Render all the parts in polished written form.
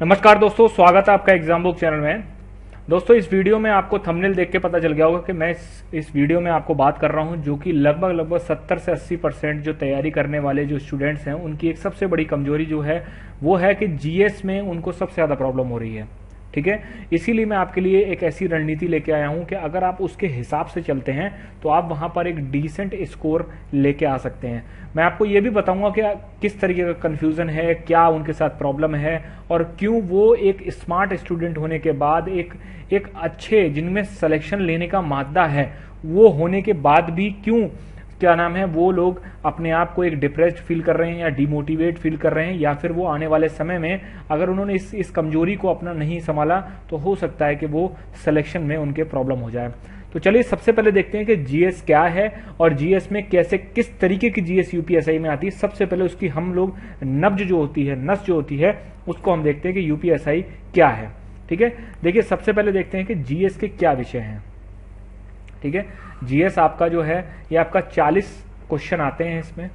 नमस्कार दोस्तों, स्वागत है आपका एग्जाम बुक चैनल में। दोस्तों, इस वीडियो में आपको थंबनेल देख के पता चल गया होगा कि मैं इस वीडियो में आपको बात कर रहा हूं जो कि लगभग 70 से 80% जो तैयारी करने वाले जो स्टूडेंट्स हैं उनकी एक सबसे बड़ी कमजोरी जो है वो है कि जीएस में उनको सबसे ज़्यादा प्रॉब्लम हो रही है। ठीक है, इसीलिए मैं आपके लिए एक ऐसी रणनीति लेके आया हूं कि अगर आप उसके हिसाब से चलते हैं तो आप वहां पर एक डिसेंट स्कोर लेके आ सकते हैं। मैं आपको ये भी बताऊंगा कि किस तरीके का कंफ्यूजन है, क्या उनके साथ प्रॉब्लम है और क्यों वो एक स्मार्ट स्टूडेंट होने के बाद एक अच्छे जिनमें सिलेक्शन लेने का मादा है वो होने के बाद भी क्यों क्या नाम है वो लोग अपने आप को एक डिप्रेस्ड फील कर रहे हैं या डिमोटिवेट फील कर रहे हैं, या फिर वो आने वाले समय में अगर उन्होंने इस कमजोरी को अपना नहीं संभाला तो हो सकता है कि वो सिलेक्शन में उनके प्रॉब्लम हो जाए। तो चलिए सबसे पहले देखते हैं कि जीएस क्या है और जीएस में कैसे किस तरीके की जीएस यूपीएसआई में आती है। सबसे पहले उसकी हम लोग नब्ज जो होती है, नस जो होती है, उसको हम देखते हैं कि यूपीएसआई क्या है। ठीक है, देखिए सबसे पहले देखते हैं कि जीएस के क्या विषय हैं। ठीक है, जीएस आपका जो है ये आपका 40 क्वेश्चन आते हैं इसमें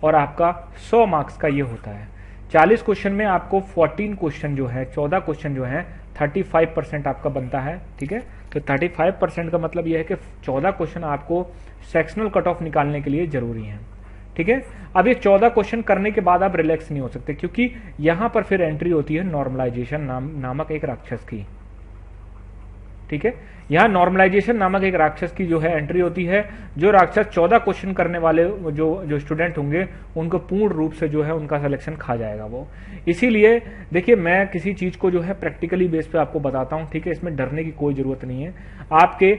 और आपका 100 मार्क्स का ये होता है। 40 क्वेश्चन में आपको 14 क्वेश्चन जो है 14 क्वेश्चन जो है 35% आपका बनता है। ठीक है, तो 35% का मतलब यह है कि 14 क्वेश्चन आपको सेक्शनल कट ऑफ निकालने के लिए जरूरी है। ठीक है, अब ये 14 क्वेश्चन करने के बाद आप रिलैक्स नहीं हो सकते क्योंकि यहां पर फिर एंट्री होती है नॉर्मलाइजेशन नामक एक राक्षस की। ठीक है, यहां नॉर्मलाइजेशन नामक एक राक्षस की जो है एंट्री होती है। जो राक्षस 14 क्वेश्चन करने वाले जो स्टूडेंट होंगे उनको पूर्ण रूप से जो है उनका सिलेक्शन खा जाएगा वो। इसीलिए देखिए मैं किसी चीज को जो है प्रैक्टिकली बेस पे आपको बताता हूं। ठीक है, इसमें डरने की कोई जरूरत नहीं है आपके।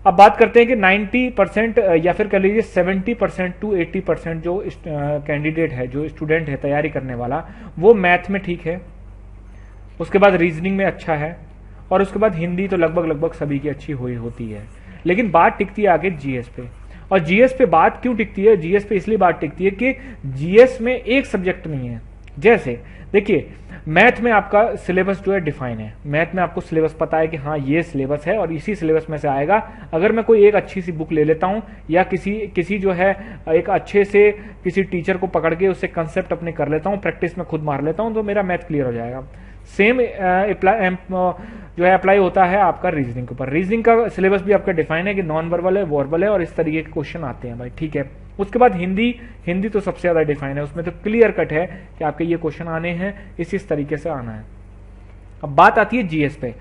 अब बात करते हैं कि 90% या फिर कह लीजिए 70% टू 80% जो कैंडिडेट है, जो स्टूडेंट है तैयारी करने वाला, वो मैथ में ठीक है, उसके बाद रीजनिंग में अच्छा है और उसके बाद हिंदी तो लगभग सभी की अच्छी हुई होती है। लेकिन बात टिकती है आगे जीएस पे। और जीएस पे बात क्यों टिकती है? जीएस पे इसलिए बात टिकती है कि जीएस में एक सब्जेक्ट नहीं है। जैसे देखिए मैथ में आपका सिलेबस जो है डिफाइन है, मैथ में आपको सिलेबस पता है कि हाँ ये सिलेबस है और इसी सिलेबस में से आएगा। अगर मैं कोई एक अच्छी सी बुक ले लेता हूं या किसी जो है एक अच्छे से किसी टीचर को पकड़ के उससे कंसेप्ट अपने कर लेता हूं, प्रैक्टिस में खुद मार लेता हूं, तो मेरा मैथ क्लियर हो जाएगा। सेम जो है अप्लाई होता है आपका रीजनिंग के ऊपर। रीजनिंग का सिलेबस भी आपका डिफाइन है कि नॉन वर्बल है, वर्बल है और इस तरीके के क्वेश्चन आते हैं भाई। ठीक है, उसके बाद हिंदी तो सबसे ज्यादा डिफाइन है, उसमें तो क्लियर कट है कि आपके ये क्वेश्चन आने हैं, इस तरीके से आना है। अब बात आती है जीएस पे।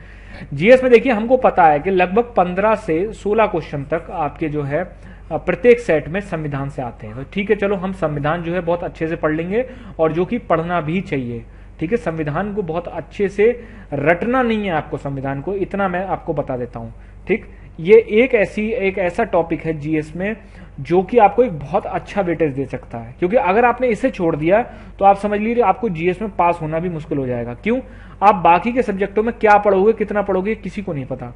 जीएस में देखिए हमको पता है कि लगभग 15 से 16 क्वेश्चन तक आपके जो है प्रत्येक सेट में संविधान से आते हैं। तो ठीक है, चलो हम संविधान जो है बहुत अच्छे से पढ़ लेंगे और जो कि पढ़ना भी चाहिए। ठीक है, संविधान को बहुत अच्छे से रटना नहीं है आपको, संविधान को इतना मैं आपको बता देता हूं। ठीक, ये एक ऐसा टॉपिक है जीएस में जो कि आपको एक बहुत अच्छा वेटेज दे सकता है, क्योंकि अगर आपने इसे छोड़ दिया तो आप समझ लीजिए आपको जीएस में पास होना भी मुश्किल हो जाएगा। क्यों? आप बाकी के सब्जेक्टों में क्या पढ़ोगे, कितना पढ़ोगे, किसी को नहीं पता।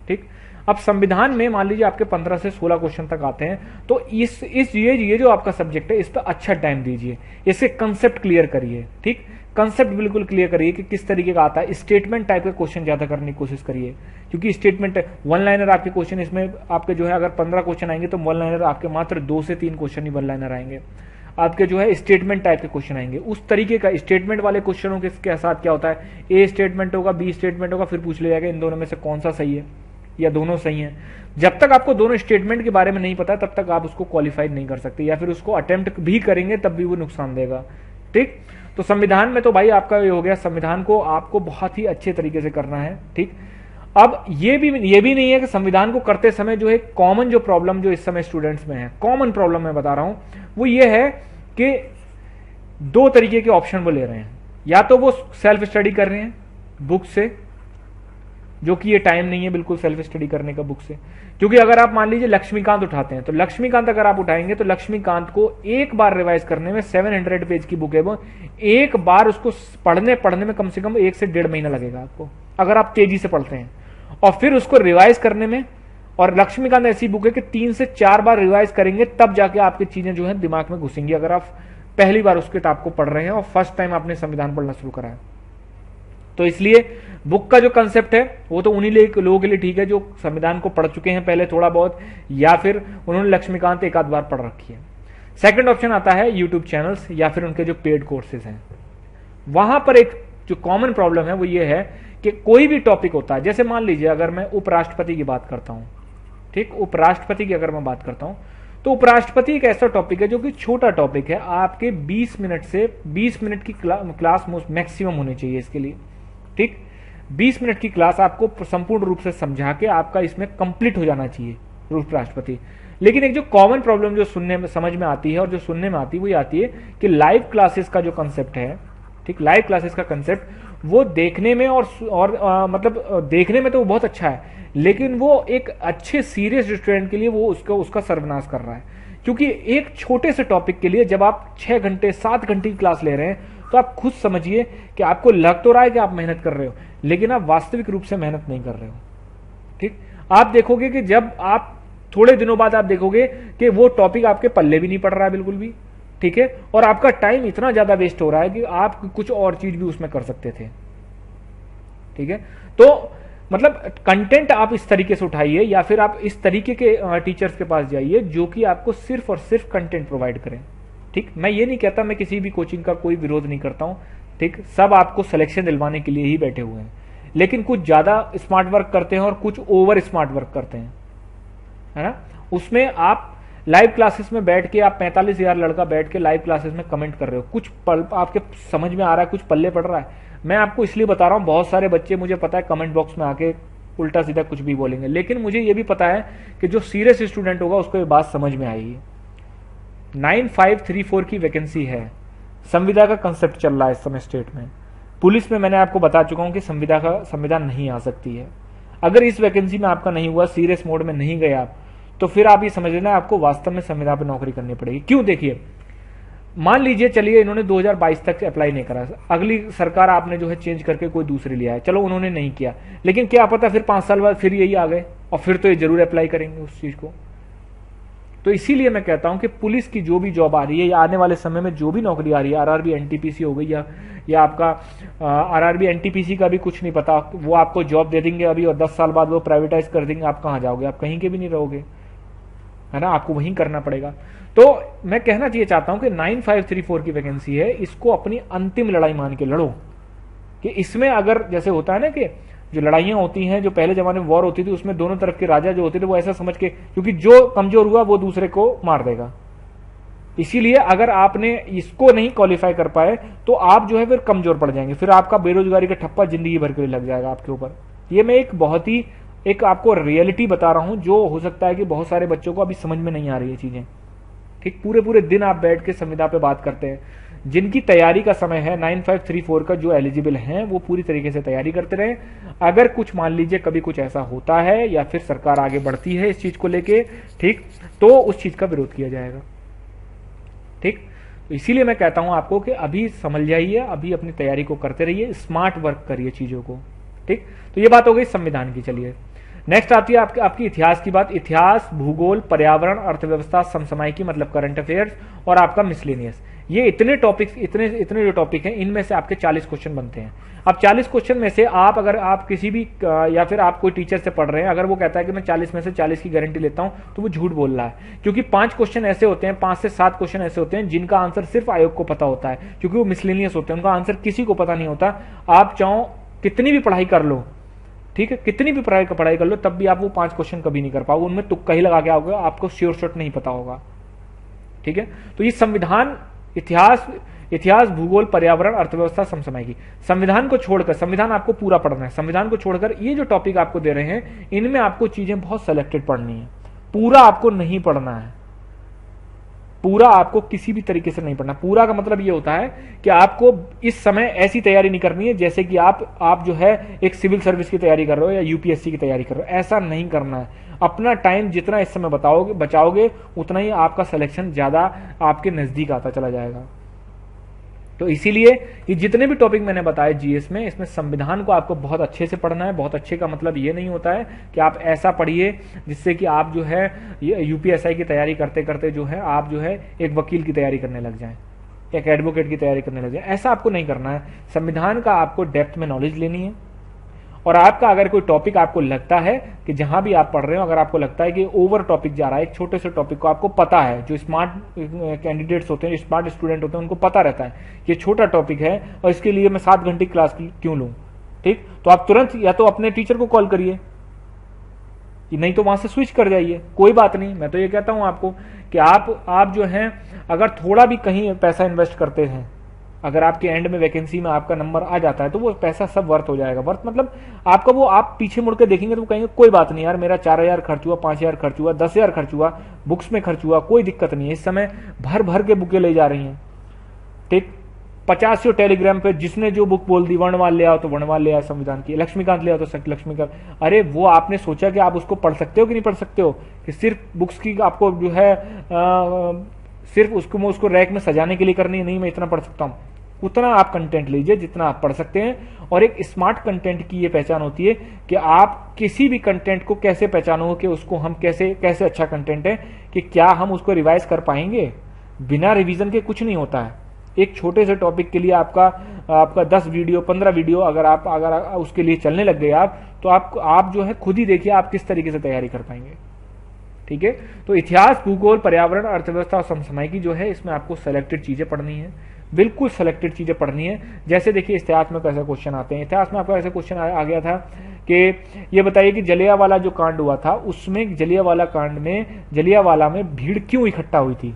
ठीक, अब संविधान में मान लीजिए आपके 15 से 16 क्वेश्चन तक आते हैं, तो ये जो आपका सब्जेक्ट है इस पर अच्छा टाइम दीजिए, इसके कंसेप्ट क्लियर करिए। ठीक, कंसेप्ट बिल्कुल क्लियर करिए कि किस तरीके का आता है। स्टेटमेंट टाइप के क्वेश्चन ज्यादा करने की कोशिश करिए, क्योंकि स्टेटमेंट वन लाइनर आपके क्वेश्चन इसमें आपके जो है अगर 15 क्वेश्चन आएंगे तो वन लाइनर आपके मात्र 2 से 3 क्वेश्चन ही वन लाइनर आएंगे। आपके जो है स्टेटमेंट टाइप के क्वेश्चन आएंगे। उस तरीके का स्टेटमेंट वाले क्वेश्चनों के साथ क्या होता है, ए स्टेटमेंट होगा, बी स्टेटमेंट होगा, फिर पूछ लिया जाएगा इन दोनों में से कौन सा सही है या दोनों सही है। जब तक आपको दोनों स्टेटमेंट के बारे में नहीं पता तब तक आप उसको क्वालिफाइड नहीं कर सकते, या फिर उसको अटेम्प्ट भी करेंगे तब भी वो नुकसान देगा। ठीक, तो संविधान में तो भाई आपका ये हो गया, संविधान को आपको बहुत ही अच्छे तरीके से करना है। ठीक, अब ये भी नहीं है कि संविधान को करते समय जो है कॉमन जो प्रॉब्लम जो इस समय स्टूडेंट्स में है, कॉमन प्रॉब्लम मैं बता रहा हूं, वो ये है कि 2 तरीके के ऑप्शन वो ले रहे हैं। या तो वो सेल्फ स्टडी कर रहे हैं बुक से, जो कि ये टाइम नहीं है बिल्कुल सेल्फ स्टडी करने का बुक से। क्योंकि अगर आप मान लीजिए लक्ष्मीकांत उठाते हैं तो लक्ष्मीकांत अगर आप उठाएंगे तो लक्ष्मीकांत को एक बार रिवाइज करने में 700 पेज की बुक है वो, एक बार उसको पढ़ने में कम से कम 1 से 1.5 महीना लगेगा आपको, अगर आप तेजी से पढ़ते हैं। और फिर उसको रिवाइज करने में, और लक्ष्मीकांत ऐसी बुक है कि 3 से 4 बार रिवाइज करेंगे तब जाके आपकी चीजें जो है दिमाग में घुसेंगी, अगर आप पहली बार उस किताब को पढ़ रहे हैं और फर्स्ट टाइम आपने संविधान पढ़ना शुरू करा है। तो इसलिए बुक का जो कंसेप्ट है वो तो उन्हीं लोगों के लिए ठीक है जो संविधान को पढ़ चुके हैं पहले थोड़ा बहुत, या फिर उन्होंने लक्ष्मीकांत एक आध बार पढ़ रखी है। सेकंड ऑप्शन आता है यूट्यूब चैनल्स या फिर उनके जो पेड कोर्सेज हैं। वहां पर एक जो कॉमन प्रॉब्लम है वो ये है कि कोई भी टॉपिक होता है, जैसे मान लीजिए अगर मैं उपराष्ट्रपति की बात करता हूं, ठीक, उपराष्ट्रपति की अगर मैं बात करता हूं, तो उपराष्ट्रपति एक ऐसा टॉपिक है जो कि छोटा टॉपिक है, आपके 20 मिनट से 20 मिनट की क्लास मैक्सिमम होनी चाहिए इसके लिए, ठीक। 20 मिनट की क्लास आपको संपूर्ण रूप से समझा के आपका इसमें कंप्लीट हो जाना चाहिए उपराष्ट्रपति। लेकिन एक जो कॉमन प्रॉब्लम जो सुनने में समझ में आती है और जो सुनने में आती है वो ये आती है कि लाइव क्लासेस का जो कंसेप्ट है, ठीक, लाइव क्लासेस का कंसेप्ट वो देखने में और मतलब देखने में तो वो बहुत अच्छा है, लेकिन वो एक अच्छे सीरियस स्टूडेंट के लिए वो उसका सर्वनाश कर रहा है। क्योंकि एक छोटे से टॉपिक के लिए जब आप 6 घंटे 7 घंटे की क्लास ले रहे हैं तो आप खुद समझिए कि आपको लग तो रहा है कि आप मेहनत कर रहे हो, लेकिन आप वास्तविक रूप से मेहनत नहीं कर रहे हो, ठीक। आप देखोगे कि जब आप थोड़े दिनों बाद आप देखोगे कि वो टॉपिक आपके पल्ले भी नहीं पड़ रहा है बिल्कुल भी, ठीक है, और आपका टाइम इतना ज्यादा वेस्ट हो रहा है कि आप कुछ और चीज भी उसमें कर सकते थे, ठीक है। तो मतलब कंटेंट आप इस तरीके से उठाइए या फिर आप इस तरीके के टीचर्स के पास जाइए जो कि आपको सिर्फ और सिर्फ कंटेंट प्रोवाइड करें, ठीक। मैं ये नहीं कहता, मैं किसी भी कोचिंग का कोई विरोध नहीं करता हूं, ठीक, सब आपको सिलेक्शन दिलवाने के लिए ही बैठे हुए हैं, लेकिन कुछ ज्यादा स्मार्ट वर्क करते हैं और कुछ ओवर स्मार्ट वर्क करते हैं, है ना। उसमें आप लाइव क्लासेस में बैठ के आप 45,000 लड़का बैठ के लाइव क्लासेस में कमेंट कर रहे हो, कुछ आपके समझ में आ रहा है, कुछ पल्ले पड़ रहा है। मैं आपको इसलिए बता रहा हूं, बहुत सारे बच्चे मुझे पता है कमेंट बॉक्स में आके उल्टा सीधा कुछ भी बोलेंगे, लेकिन मुझे यह भी पता है कि जो सीरियस स्टूडेंट होगा उसको ये बात समझ में आएगी। 9534 की वैकेंसी है, संविदा का कंसेप्ट चल रहा है इस समय स्टेट में। पुलिस में मैंने आपको बता चुका हूं कि संविदा नहीं आ सकती है। अगर इस वैकेंसी में आपका नहीं हुआ, सीरियस मोड में नहीं गए आप, तो फिर आप ये समझ लेना आपको वास्तव में संविदा पर नौकरी करनी पड़ेगी। क्यों? देखिए, मान लीजिए चलिए इन्होंने 2022 तक अप्लाई नहीं करा, अगली सरकार आपने जो है चेंज करके कोई दूसरी लिया है, चलो उन्होंने नहीं किया, लेकिन क्या पता फिर 5 साल बाद फिर यही आ गए और फिर तो ये जरूर अप्लाई करेंगे उस चीज को। तो इसीलिए मैं कहता हूं कि पुलिस की जो भी जॉब आ रही है या आने वाले समय में जो भी नौकरी आ रही है, आरआरबी एनटीपीसी हो गई या आपका आरआरबी एनटीपीसी का भी कुछ नहीं पता, वो आपको जॉब दे देंगे अभी और 10 साल बाद वो प्राइवेटाइज कर देंगे, आप कहां जाओगे? आप कहीं के भी नहीं रहोगे, है ना, आपको वहीं करना पड़ेगा। तो मैं कहना चाहिए चाहता हूं कि 9534 की वैकेंसी है, इसको अपनी अंतिम लड़ाई मान के लड़ो। कि इसमें अगर जैसे होता है ना कि जो लड़ाइयां होती हैं, जो पहले जमाने में वॉर होती थी, उसमें दोनों तरफ के राजा जो होते थे वो ऐसा समझ के, क्योंकि जो कमजोर हुआ वो दूसरे को मार देगा, इसीलिए अगर आपने इसको नहीं क्वालिफाई कर पाए तो आप जो है फिर कमजोर पड़ जाएंगे, फिर आपका बेरोजगारी का ठप्पा जिंदगी भर के लिए लग जाएगा आपके ऊपर। ये मैं एक बहुत ही एक आपको रियलिटी बता रहा हूं, जो हो सकता है कि बहुत सारे बच्चों को अभी समझ में नहीं आ रही है चीजें, ठीक। पूरे पूरे दिन आप बैठ के संविदा पे बात करते हैं, जिनकी तैयारी का समय है 9534 का, जो एलिजिबल हैं वो पूरी तरीके से तैयारी करते रहे। अगर कुछ मान लीजिए कभी कुछ ऐसा होता है या फिर सरकार आगे बढ़ती है इस चीज को लेके, ठीक, तो उस चीज का विरोध किया जाएगा, ठीक। तो इसीलिए मैं कहता हूं आपको कि अभी समझ जाइए, अभी अपनी तैयारी को करते रहिए, स्मार्ट वर्क करिए चीजों को, ठीक। तो ये बात हो गई संविधान की। चलिए नेक्स्ट आती है आपकी इतिहास की बात। इतिहास, भूगोल, पर्यावरण, अर्थव्यवस्था, समसामयिकी मतलब करंट अफेयर्स और आपका मिसलेनियस, ये इतने टॉपिक्स, इतने जो टॉपिक हैं, इनमें से आपके 40 क्वेश्चन बनते हैं। अब 40 क्वेश्चन में से आप अगर आप किसी भी या फिर आप कोई टीचर से पढ़ रहे हैं, अगर वो कहता है कि मैं 40 में से 40 की गारंटी लेता हूं, तो वो झूठ बोल रहा है। क्योंकि 5 क्वेश्चन ऐसे होते हैं, 5 से 7 क्वेश्चन ऐसे होते हैं जिनका आंसर सिर्फ आयोग को पता होता है, क्योंकि वो मिसलेनियस होते हैं, उनका आंसर किसी को पता नहीं होता। आप चाहो कितनी भी पढ़ाई कर लो, ठीक है, कितनी भी पढ़ाई कर लो, तब भी आप वो 5 क्वेश्चन कभी नहीं कर पाओगे, उनमें तुक्का ही लगा के आओगे, आपको श्योर शॉट नहीं पता होगा, ठीक है। तो ये संविधान, इतिहास, भूगोल, पर्यावरण, अर्थव्यवस्था, समसामयिकी, संविधान को छोड़कर, संविधान आपको पूरा पढ़ना है, संविधान को छोड़कर ये जो टॉपिक आपको दे रहे हैं, इनमें आपको चीजें बहुत सेलेक्टेड पढ़नी है, पूरा आपको नहीं पढ़ना है, पूरा आपको किसी भी तरीके से नहीं पढ़ना। पूरा का मतलब ये होता है कि आपको इस समय ऐसी तैयारी नहीं करनी है जैसे कि आप जो है एक सिविल सर्विस की तैयारी कर रहे हो या यूपीएससी की तैयारी कर रहे हो, ऐसा नहीं करना है। अपना टाइम जितना इस समय बचाओगे उतना ही आपका सिलेक्शन ज्यादा आपके नजदीक आता चला जाएगा। तो इसीलिए ये जितने भी टॉपिक मैंने बताए जीएस में, इसमें संविधान को आपको बहुत अच्छे से पढ़ना है। बहुत अच्छे का मतलब ये नहीं होता है कि आप ऐसा पढ़िए जिससे कि आप जो है यूपीएसआई की तैयारी करते करते जो है आप जो है एक वकील की तैयारी करने लग जाएं, एक एडवोकेट की तैयारी करने लग जाए, ऐसा आपको नहीं करना है। संविधान का आपको डेप्थ में नॉलेज लेनी है और आपका अगर कोई टॉपिक आपको लगता है कि जहां भी आप पढ़ रहे हो, अगर आपको लगता है कि ओवर टॉपिक जा रहा है, एक छोटे से टॉपिक को आपको पता है, जो स्मार्ट कैंडिडेट्स होते हैं, स्मार्ट स्टूडेंट होते हैं, उनको पता रहता है ये छोटा टॉपिक है और इसके लिए मैं 7 घंटे क्लास क्यों लूं, ठीक, तो आप तुरंत या तो अपने टीचर को कॉल करिए, नहीं तो वहां से स्विच कर जाइए, कोई बात नहीं। मैं तो ये कहता हूं आपको कि आप जो है अगर थोड़ा भी कहीं पैसा इन्वेस्ट करते हैं, अगर आपके एंड में वैकेंसी में आपका नंबर आ जाता है तो वो पैसा सब वर्थ हो जाएगा। वर्थ मतलब आपका वो, आप पीछे मुड़ के देखेंगे तो कहेंगे कोई बात नहीं यार, मेरा 4000 खर्च हुआ, 5000 खर्च हुआ, 10,000 खर्च हुआ, बुक्स में खर्च हुआ, कोई दिक्कत नहीं है। इस समय भर भर के बुकें ले जा रही हैं, ठीक, 50 टेलीग्राम पे जिसने जो बुक बोल दी, वर्णमाल ले आओ तो वर्णमाल ले आओ संविधान की, लक्ष्मीकांत ले आओ तो लक्ष्मीकांत। अरे वो आपने सोचा कि आप उसको पढ़ सकते हो कि नहीं पढ़ सकते हो, कि सिर्फ बुक्स की आपको जो है सिर्फ उसको रैक में सजाने के लिए करनी है, नहीं मैं इतना पढ़ सकता हूं। उतना आप कंटेंट लीजिए जितना आप पढ़ सकते हैं। और एक स्मार्ट कंटेंट की ये पहचान होती है कि आप किसी भी कंटेंट को कैसे पहचानो कि उसको हम कैसे अच्छा कंटेंट है, कि क्या हम उसको रिवाइज कर पाएंगे। बिना रिवीजन के कुछ नहीं होता है। एक छोटे से टॉपिक के लिए आपका 10 वीडियो 15 वीडियो अगर उसके लिए चलने लग गए आप, तो आप जो है खुद ही देखिए आप किस तरीके से तैयारी कर पाएंगे, ठीक है। तो इतिहास, भूगोल, पर्यावरण, अर्थव्यवस्था और समसामयिकी जो है, इसमें आपको सेलेक्टेड चीजें पढ़नी है, बिल्कुल सेलेक्टेड चीजें पढ़नी है। जैसे देखिए इतिहास में कैसे क्वेश्चन आते हैं। इतिहास में आपका ऐसे क्वेश्चन आ गया था कि ये बताइए कि जलियांवाला जो कांड हुआ था, उसमें जलियांवाला कांड में जलियांवाला में भीड़ क्यों इकट्ठा हुई थी।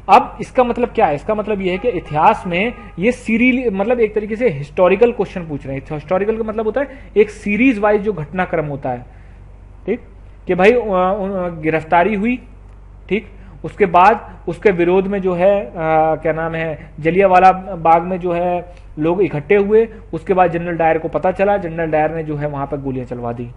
अब इसका मतलब क्या है, इसका मतलब यह है कि इतिहास में ये सीरीज, मतलब एक तरीके से हिस्टोरिकल क्वेश्चन पूछ रहे हैं। हिस्टोरिकल का मतलब होता है एक सीरीज वाइज जो घटनाक्रम होता है, ठीक, कि भाई गिरफ्तारी हुई, ठीक, उसके बाद उसके विरोध में जो है क्या नाम है, जलियांवाला बाग में जो है लोग इकट्ठे हुए, उसके बाद जनरल डायर को पता चला, जनरल डायर ने जो है वहां पर गोलियां चलवा दी,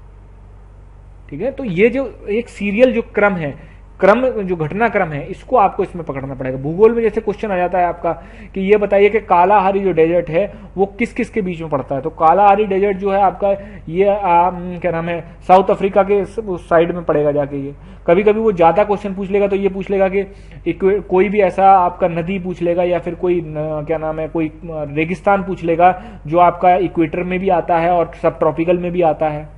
ठीक है। तो ये जो एक सीरियल जो क्रम है, जो घटनाक्रम है, इसको आपको इसमें पकड़ना पड़ेगा। भूगोल में जैसे क्वेश्चन आ जाता है आपका कि ये बताइए कि कालाहारी जो डेजर्ट है वो किस किस के बीच में पड़ता है। तो कालाहारी डेजर्ट जो है आपका ये क्या नाम है, साउथ अफ्रीका के उस साइड में पड़ेगा जाके। ये कभी कभी वो ज्यादा क्वेश्चन पूछ लेगा तो ये पूछ लेगा कि कोई भी ऐसा आपका नदी पूछ लेगा, या फिर कोई क्या नाम है, कोई रेगिस्तान पूछ लेगा जो आपका इक्वेटर में भी आता है और सब ट्रॉपिकल में भी आता है।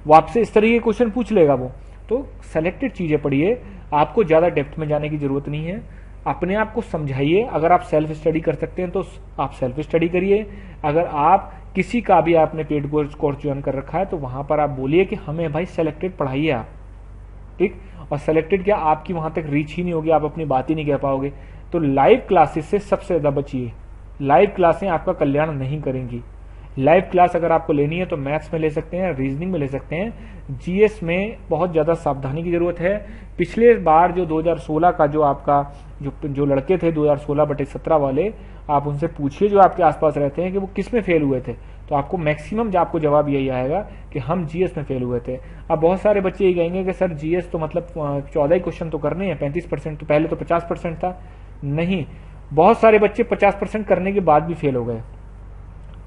वो आपसे इस तरह के क्वेश्चन पूछ लेगा वो। तो सेलेक्टेड चीजें पढ़िए, आपको ज्यादा डेप्थ में जाने की जरूरत नहीं है। अपने आप को समझाइए। अगर आप सेल्फ स्टडी कर सकते हैं तो आप सेल्फ स्टडी करिए। अगर आप किसी का भी आपने पेड कोर्स ज्वाइन कर रखा है तो वहां पर आप बोलिए कि हमें भाई सेलेक्टेड पढ़ाइए आप, ठीक। और सेलेक्टेड क्या, आपकी वहां तक रीच ही नहीं होगी, आप अपनी बात ही नहीं कह पाओगे। तो लाइव क्लासेस से सबसे ज्यादा बचिए। लाइव क्लासें आपका कल्याण नहीं करेंगी। लाइव क्लास अगर आपको लेनी है तो मैथ्स में ले सकते हैं, रीजनिंग में ले सकते हैं। जीएस में बहुत ज्यादा सावधानी की जरूरत है। पिछले बार जो 2016 का जो आपका जो लड़के थे 2016/17 वाले, आप उनसे पूछिए जो आपके आसपास रहते हैं कि वो किस में फेल हुए थे, तो आपको मैक्सिमम आपको जवाब यही आएगा कि हम जीएस में फेल हुए थे। अब बहुत सारे बच्चे ये कहेंगे कि सर जीएस तो मतलब 14 क्वेश्चन तो करने हैं, 35%, तो पहले तो 50% था। नहीं, बहुत सारे बच्चे 50% करने के बाद भी फेल हो गए।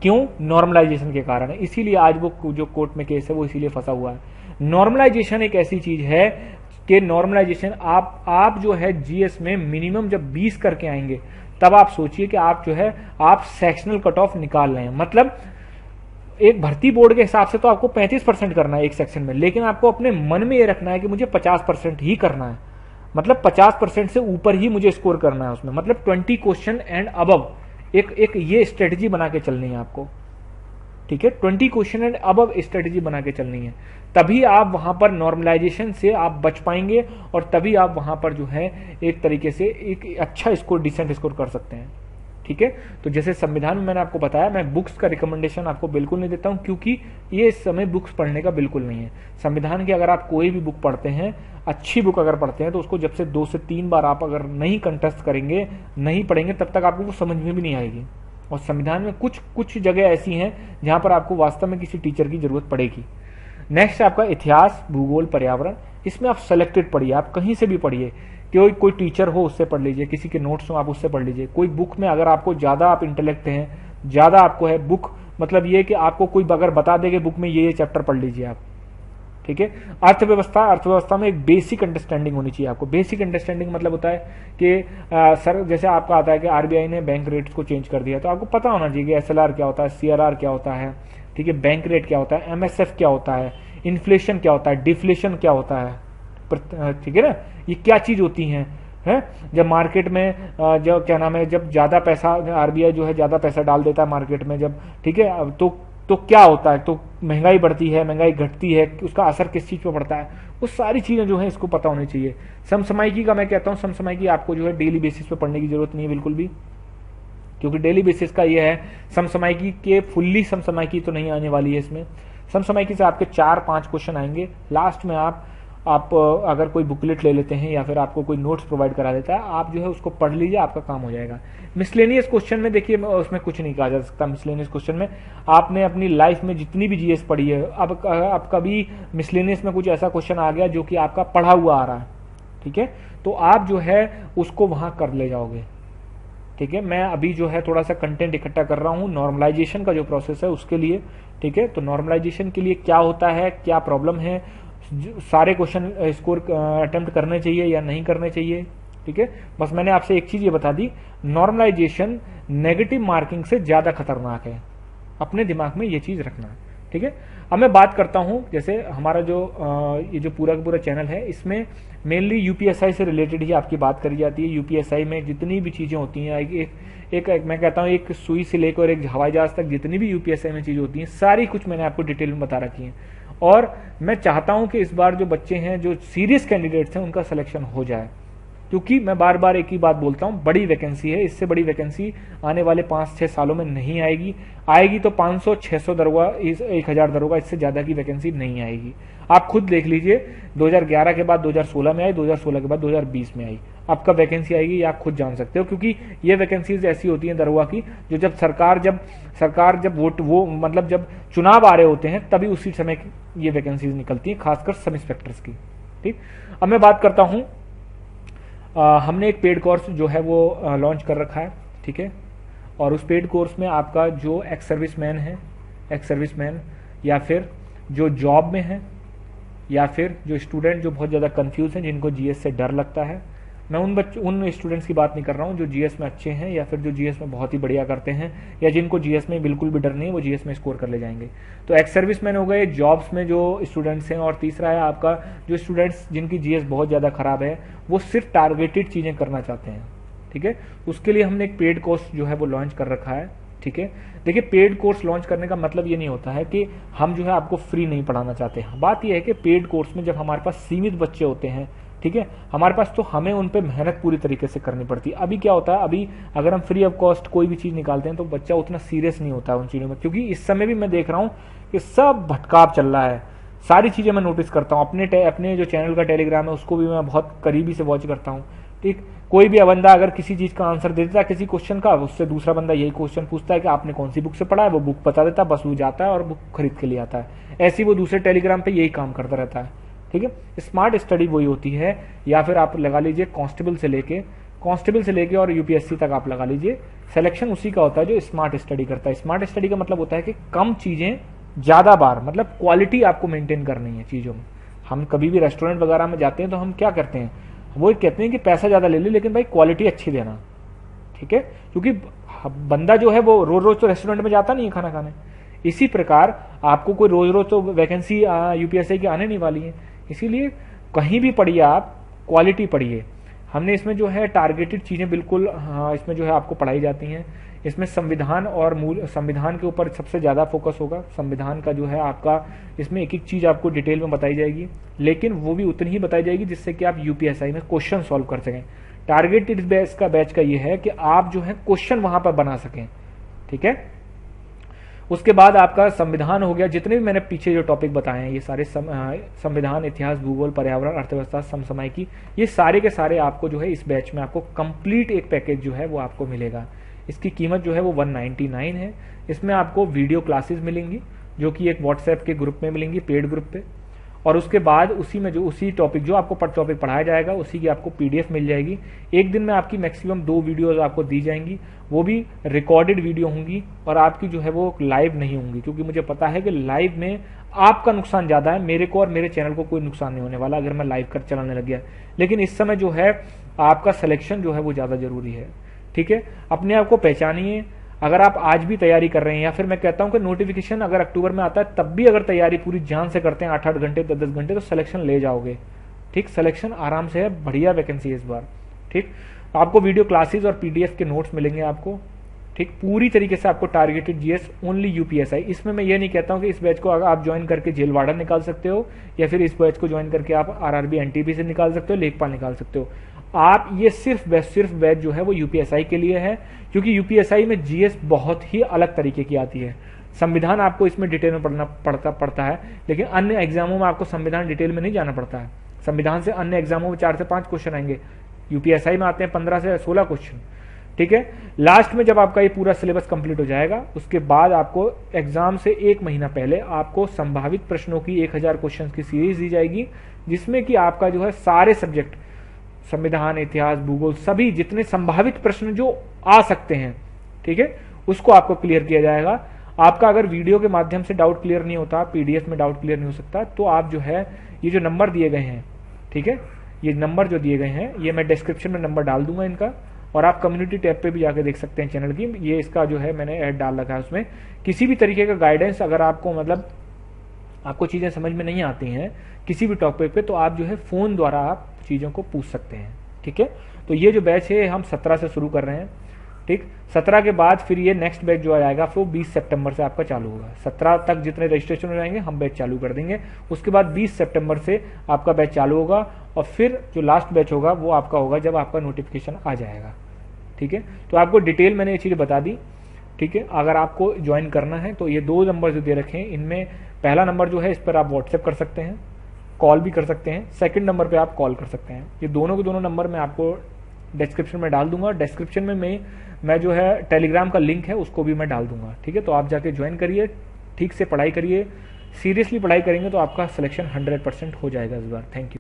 क्यों? नॉर्मलाइजेशन के कारण है। इसीलिए आज वो जो कोर्ट में केस है वो इसीलिए फंसा हुआ है। नॉर्मलाइजेशन एक ऐसी चीज है कि नॉर्मलाइजेशन आप जो है जीएस में मिनिमम जब 20 करके आएंगे तब आप सोचिए कि आप जो है आप सेक्शनल कट ऑफ निकाल रहे हैं। मतलब एक भर्ती बोर्ड के हिसाब से तो आपको 35% करना है एक सेक्शन में, लेकिन आपको अपने मन में ये रखना है कि मुझे 50% ही करना है। मतलब 50% से ऊपर ही मुझे स्कोर करना है उसमें, मतलब 20 क्वेश्चन एंड अबव। एक ये स्ट्रेटजी बना के चलनी है आपको, ठीक है। 20 क्वेश्चन एंड अबव स्ट्रेटजी बना के चलनी है, तभी आप वहां पर नॉर्मलाइजेशन से आप बच पाएंगे और तभी आप वहां पर जो है एक तरीके से एक अच्छा स्कोर, डिसेंट स्कोर कर सकते हैं, ठीक है। तो जैसे संविधान में मैंने आपको बताया, मैं बुक्स का रिकमेंडेशन आपको बिल्कुल नहीं देता हूं, क्योंकि ये इस समय बुक्स पढ़ने का बिल्कुल नहीं है। संविधान की अगर आप कोई भी बुक पढ़ते हैं, अच्छी बुक अगर पढ़ते हैं, तो उसको जब से 2 से 3 बार आप अगर नहीं कंटेस्ट करेंगे, नहीं पढ़ेंगे, तब तक आपको वो समझ में भी नहीं आएगी। और संविधान में कुछ जगह ऐसी हैं जहां पर आपको वास्तव में किसी टीचर की जरूरत पड़ेगी। नेक्स्ट आपका इतिहास, भूगोल, पर्यावरण। इसमें आप सेलेक्टेड पढ़िए, आप कहीं से भी पढ़िए। कोई टीचर हो उससे पढ़ लीजिए, किसी के नोट्स हो आप उससे पढ़ लीजिए। कोई बुक में अगर आपको ज्यादा आप इंटेलेक्ट हैं, ज्यादा आपको है बुक, मतलब ये कि आपको कोई अगर बता दे कि बुक में ये चैप्टर पढ़ लीजिए आप, ठीक है। अर्थव्यवस्था में एक बेसिक अंडरस्टैंडिंग होनी चाहिए आपको। बेसिक अंडरस्टैंडिंग मतलब होता है कि सर जैसे आपका आता है कि आरबीआई ने बैंक रेट्स को चेंज कर दिया, तो आपको पता होना चाहिए कि एसएलआर क्या होता है, सीआरआर क्या होता है, ठीक है, बैंक रेट क्या होता है, MSF क्या होता है, इन्फ्लेशन क्या होता है, डिफ्लेशन क्या होता है, ठीक है ना, ये क्या चीज होती हैं, है? जब मार्केट में जो क्या नाम है, जब ज्यादा पैसा RBI जो है ज्यादा पैसा डाल देता है मार्केट में जब, ठीक है, तो क्या होता है, तो महंगाई बढ़ती है, महंगाई घटती है, उसका असर किस चीज पर पड़ता है, वो सारी चीजें जो है इसको पता होनी चाहिए। समसामयिकी का मैं कहता हूँ, समसामयिकी आपको जो है डेली बेसिस पे पढ़ने की जरूरत नहीं है बिल्कुल भी, क्योंकि डेली बेसिस का ये है, समसामयिकी के फुल्ली समसामयिकी तो नहीं आने वाली है इसमें। समसामयिकी से आपके 4-5 क्वेश्चन आएंगे, लास्ट में आप अगर कोई बुकलेट ले लेते हैं या फिर आपको कोई नोट्स प्रोवाइड करा देता है, आप जो है उसको पढ़ लीजिए, आपका काम हो जाएगा। मिसलेनियस क्वेश्चन में देखिए उसमें कुछ नहीं कहा जा सकता। मिसलेनियस क्वेश्चन में आपने अपनी लाइफ में जितनी भी GS पढ़ी है, अब कभी मिसलेनियस में कुछ ऐसा क्वेश्चन आ गया जो कि आपका पढ़ा हुआ आ रहा है, ठीक है, तो आप जो है उसको वहां कर ले जाओगे, ठीक है। मैं अभी जो है थोड़ा सा कंटेंट इकट्ठा कर रहा हूं नॉर्मलाइजेशन का जो प्रोसेस है उसके लिए, ठीक है। तो नॉर्मलाइजेशन के लिए क्या होता है, क्या प्रॉब्लम है, सारे क्वेश्चन स्कोर अटेम्प्ट करने चाहिए या नहीं करने चाहिए, ठीक है। बस मैंने आपसे एक चीज ये बता दी, नॉर्मलाइजेशन नेगेटिव मार्किंग से ज्यादा खतरनाक है, अपने दिमाग में ये चीज रखना है, ठीक है। अब मैं बात करता हूं, जैसे हमारा जो ये जो पूरा का पूरा चैनल है, इसमें मेनली UPSI से रिलेटेड ही आपकी बात करी जाती है। UPSI में जितनी भी चीजें होती हैं, एक मैं कहता हूं एक सुई से लेकर एक हवाई जहाज तक जितनी भी UPSI में चीजें होती हैं, सारी कुछ मैंने आपको डिटेल में बता रखी है। और मैं चाहता हूं कि इस बार जो बच्चे हैं, जो सीरियस कैंडिडेट्स हैं, उनका सिलेक्शन हो जाए, क्योंकि मैं बार बार एक ही बात बोलता हूं, बड़ी वैकेंसी है, इससे बड़ी वैकेंसी आने वाले 5-6 सालों में नहीं आएगी तो 500-600 दरोगा, 1000 दरोगा, इससे ज्यादा की वैकेंसी नहीं आएगी। आप खुद देख लीजिए, 2011 के बाद 2016 में आई, 2016 के बाद 2020 में आई, आपका वैकेंसी आएगी, ये आप खुद जान सकते हो, क्योंकि ये वैकेंसीज ऐसी होती हैं दरोगा की, जो जब सरकार जब मतलब जब चुनाव आ रहे होते हैं, तभी उसी समय ये वैकेंसीज निकलती हैं, खासकर सब इंस्पेक्टर्स की, ठीक। अब मैं बात करता हूं, हमने एक पेड कोर्स जो है वो लॉन्च कर रखा है, ठीक है। और उस पेड कोर्स में आपका जो एक्स सर्विसमैन या फिर जो जॉब में है, या फिर जो स्टूडेंट जो बहुत ज़्यादा कंफ्यूज हैं, जिनको GS से डर लगता है, मैं उन स्टूडेंट्स की बात नहीं कर रहा हूँ जो GS में अच्छे हैं, या फिर जो GS में बहुत ही बढ़िया करते हैं, या जिनको GS में बिल्कुल भी डर नहीं है, वो GS में स्कोर कर ले जाएंगे। तो एक्स सर्विसमैन हो गए, जॉब्स में जो स्टूडेंट्स हैं, और तीसरा है आपका जो स्टूडेंट्स जिनकी GS बहुत ज़्यादा खराब है, वो सिर्फ टारगेटेड चीज़ें करना चाहते हैं, ठीक है। उसके लिए हमने एक पेड कोर्स जो है वो लॉन्च कर रखा है, ठीक है। देखिए, पेड कोर्स लॉन्च करने का मतलब ये नहीं होता है कि हम जो है आपको फ्री नहीं पढ़ाना चाहते हैं। बात यह है कि पेड कोर्स में जब हमारे पास सीमित बच्चे होते हैं, ठीक है, हमारे पास, तो हमें उन पे मेहनत पूरी तरीके से करनी पड़ती है। अभी क्या होता है, अभी अगर हम फ्री ऑफ कॉस्ट कोई भी चीज निकालते हैं तो बच्चा उतना सीरियस नहीं होता है उन चीजों में, क्योंकि इस समय भी मैं देख रहा हूँ कि सब भटकाव चल रहा है, सारी चीजें मैं नोटिस करता हूँ। अपने जो चैनल का टेलीग्राम है उसको भी मैं बहुत करीबी से वॉच करता हूँ, ठीक। कोई भी बंदा अगर किसी चीज का आंसर दे देता है किसी क्वेश्चन का, उससे दूसरा बंदा यही क्वेश्चन पूछता है कि आपने कौन सी बुक से पढ़ा है, वो बुक बता देता है, बस वो जाता है और बुक खरीद के लिए आता है। ऐसे ही वो दूसरे टेलीग्राम पे यही काम करता रहता है, ठीक है। स्मार्ट स्टडी वही होती है, या फिर आप लगा लीजिए कांस्टेबल से लेके और UPSC तक आप लगा लीजिए, सिलेक्शन उसी का होता है जो स्मार्ट स्टडी करता है। स्मार्ट स्टडी का मतलब होता है कि कम चीजें ज्यादा बार, मतलब क्वालिटी आपको मेंटेन करनी है चीजों में। हम कभी भी रेस्टोरेंट वगैरह में जाते हैं तो हम क्या करते हैं, वो कहते हैं कि पैसा ज्यादा ले ले, लेकिन भाई क्वालिटी अच्छी देना, ठीक है, क्योंकि बंदा जो है वो रोज रोज तो रेस्टोरेंट में जाता नहीं है खाना खाने। इसी प्रकार आपको कोई रोज रोज तो वैकेंसी UPSC की आने नहीं वाली है, इसीलिए कहीं भी पढ़िए आप, क्वालिटी पढ़िए। हमने इसमें जो है टारगेटेड चीजें बिल्कुल इसमें जो है आपको पढ़ाई जाती हैं। इसमें संविधान और संविधान के ऊपर सबसे ज्यादा फोकस होगा। संविधान का जो है आपका, इसमें एक एक चीज आपको डिटेल में बताई जाएगी, लेकिन वो भी उतनी ही बताई जाएगी जिससे कि आप UPSI में क्वेश्चन सॉल्व कर सकें। टारगेटेड बैच का ये है कि आप जो है क्वेश्चन वहां पर बना सकें, ठीक है। उसके बाद आपका संविधान हो गया, जितने भी मैंने पीछे जो टॉपिक बताए हैं ये सारे संविधान, इतिहास, भूगोल, पर्यावरण, अर्थव्यवस्था, समसामयिकी, ये सारे के सारे आपको जो है इस बैच में आपको कंप्लीट एक पैकेज जो है वो आपको मिलेगा। इसकी कीमत जो है वो 199 है। इसमें आपको वीडियो क्लासेस मिलेंगी जो कि एक व्हाट्सएप के ग्रुप में मिलेंगी, पेड ग्रुप पे, और उसके बाद उसी में जो उसी टॉपिक जो आपको टॉपिक पढ़ाया जाएगा उसी की आपको PDF मिल जाएगी। एक दिन में आपकी मैक्सिमम 2 वीडियोज आपको दी जाएंगी, वो भी रिकॉर्डेड वीडियो होंगी, और आपकी जो है वो लाइव नहीं होंगी, क्योंकि मुझे पता है कि लाइव में आपका नुकसान ज्यादा है, मेरे को और मेरे चैनल को कोई नुकसान नहीं होने वाला अगर मैं लाइव कर चलाने लग गया। लेकिन इस समय जो है आपका सिलेक्शन जो है वो ज्यादा जरूरी है, ठीक है। अपने आप को पहचानिए, अगर आप आज भी तैयारी कर रहे हैं, या फिर मैं कहता हूं कि नोटिफिकेशन अगर अक्टूबर में आता है तब भी अगर तैयारी पूरी जान से करते हैं 8-8 घंटे 10-10 घंटे, तो सिलेक्शन ले जाओगे। ठीक, सिलेक्शन आराम से है, बढ़िया वैकेंसी है इस बार। ठीक, आपको वीडियो क्लासेस और पीडीएफ के नोट्स मिलेंगे आपको। ठीक, पूरी तरीके से आपको टारगेटेड जीएस ओनली यूपीएसआई। इसमें मैं ये नहीं कहता हूं कि इस बैच को अगर आप ज्वाइन करके जेल वार्डन निकाल सकते हो, या फिर इस बैच को ज्वाइन करके आप आरआरबी एनटीपी से निकाल सकते हो, लेखपाल निकाल सकते हो। आप ये सिर्फ बैच जो है वो यूपीएसआई के लिए है, क्योंकि यूपीएसआई में जीएस बहुत ही अलग तरीके की आती है। संविधान आपको इसमें डिटेल में पढ़ना पड़ता है, लेकिन अन्य एग्जामों में आपको संविधान डिटेल में नहीं जाना पड़ता है। संविधान से अन्य एग्जामों में 4 से 5 क्वेश्चन आएंगे, यूपीएसआई में आते हैं 15 से 16 क्वेश्चन। ठीक है, लास्ट में जब आपका ये पूरा सिलेबस कंप्लीट हो जाएगा, उसके बाद आपको एग्जाम से 1 महीना पहले आपको संभावित प्रश्नों की 1000 क्वेश्चन की सीरीज दी जाएगी, जिसमें कि आपका जो है सारे सब्जेक्ट, संविधान, इतिहास, भूगोल, सभी जितने संभावित प्रश्न जो आ सकते हैं, ठीक है, उसको आपको क्लियर किया जाएगा। आपका अगर वीडियो के माध्यम से डाउट क्लियर नहीं होता, पीडीएफ में डाउट क्लियर नहीं हो सकता, तो आप जो है ये जो नंबर दिए गए हैं, ठीक है, ये नंबर जो दिए गए हैं, ये मैं डिस्क्रिप्शन में नंबर डाल दूंगा इनका, और आप कम्युनिटी टैब पे भी जाके देख सकते हैं चैनल की, ये इसका जो है मैंने ऐड डाल रखा है। उसमें किसी भी तरीके का गाइडेंस अगर आपको मतलब आपको चीजें समझ में नहीं आती हैं किसी भी टॉपिक पे, तो आप जो है फोन द्वारा आप चीजों को पूछ सकते हैं। ठीक है, तो ये जो बैच है हम 17 से शुरू कर रहे हैं। ठीक, 17 के बाद फिर ये नेक्स्ट बैच जो आएगा वो 20 सितंबर से आपका चालू होगा। 17 तक जितने रजिस्ट्रेशन हो जाएंगे हम बैच चालू कर देंगे, उसके बाद 20 सितंबर से आपका बैच चालू होगा, और फिर जो लास्ट बैच होगा वो आपका होगा जब आपका नोटिफिकेशन आ जाएगा। ठीक है, तो आपको डिटेल मैंने ये चीज़ बता दी। ठीक है, अगर आपको ज्वाइन करना है तो ये 2 नंबर जो दे रखे हैं, इनमें पहला नंबर जो है इस पर आप व्हाट्सएप कर सकते हैं, कॉल भी कर सकते हैं, सेकंड नंबर पे आप कॉल कर सकते हैं। ये दोनों के दोनों नंबर मैं आपको डिस्क्रिप्शन में डाल दूंगा। डिस्क्रिप्शन में मैं जो है टेलीग्राम का लिंक है उसको भी मैं डाल दूंगा। ठीक है, तो आप जाके ज्वाइन करिए, ठीक से पढ़ाई करिए, सीरियसली पढ़ाई करेंगे तो आपका सिलेक्शन 100% हो जाएगा इस बार। Thank you.